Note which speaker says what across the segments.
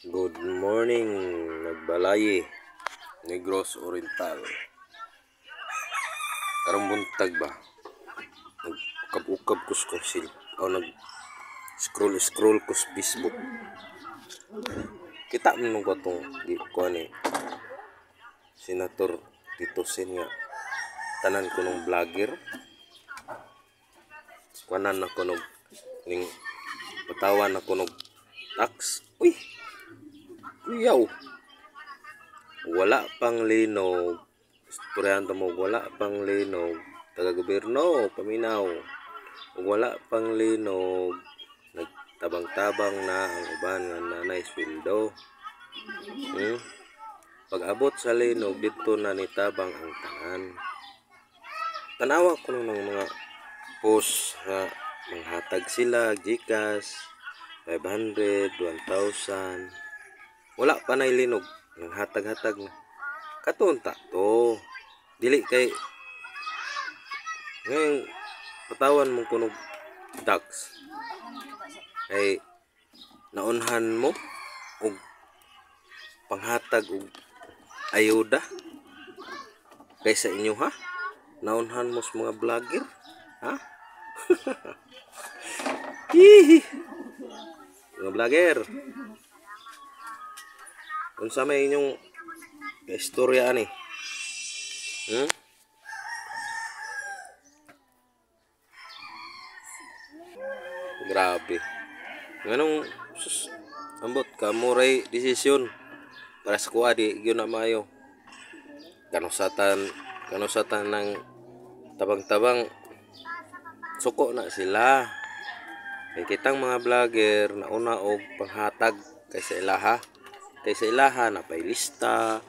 Speaker 1: Good morning, Nagbalayi, Negros Oriental. Karong buntag ba? Nagukab-ukab ko sa sil o nag-scroll ko sa Facebook. Kita mo nung katong ko ni Senator Tito Sen nga tanan ko nung vlogger. Kuanan ako nung ning patawan ako nung tax. Uy! Kuyaw! Wala pang linog. Istoryahan mo, wala pang linog. Taga-gobyerno, paminaw. Wala pang linog. Nagtabang-tabang na ang uban nga nanay sweldo. Pag-abot sa linog, dito na nitabang ang tanan. Tanawa ko ng mga post nga manghatag sila, Gcash, 500, 1,000. Wala pa na linog, nang hatag-hatag na. Katunta to. Dili kay ngayong patawan mong kunog tax. Ay naunhan mo og panghatag og ayuda kaysa inyo ha? Naunhan mo sa mga vlogger, ha? Hihi. Mga vlogger. Unsa may inyong istorya ani? Grabe. Nganong ambot ka moray desisyon para sa kuha di gyud na maayo. Kanusatan ng tabang-tabang suko na sila. Kay kitang mga vlogger nauna og panghatag kaysa ilaha. Kaysa ilaha na pay lista.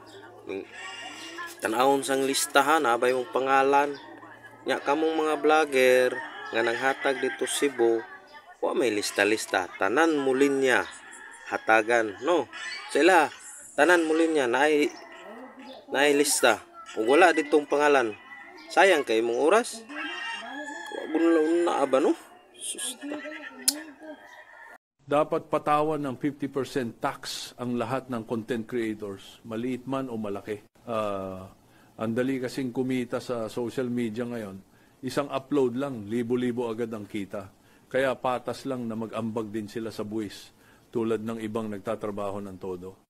Speaker 1: Tanawon sang listahan na bay mong pangalan. Nya kamong mga vlogger nga nanghatag dito Cebu, wa may lista-lista. Tanan mo linya hatagan, no? Sila tanan mo linya naay lista. Ug wala ditong pangalan. Sayang kay mong oras. Wa gud na aba no? Susta.
Speaker 2: Dapat patawan ng 50% tax ang lahat ng content creators, maliit man o malaki. Ang dali kasing kumita sa social media ngayon, isang upload lang, libo-libo agad ang kita. Kaya patas lang na mag-ambag din sila sa buwis, tulad ng ibang nagtatrabaho ng todo.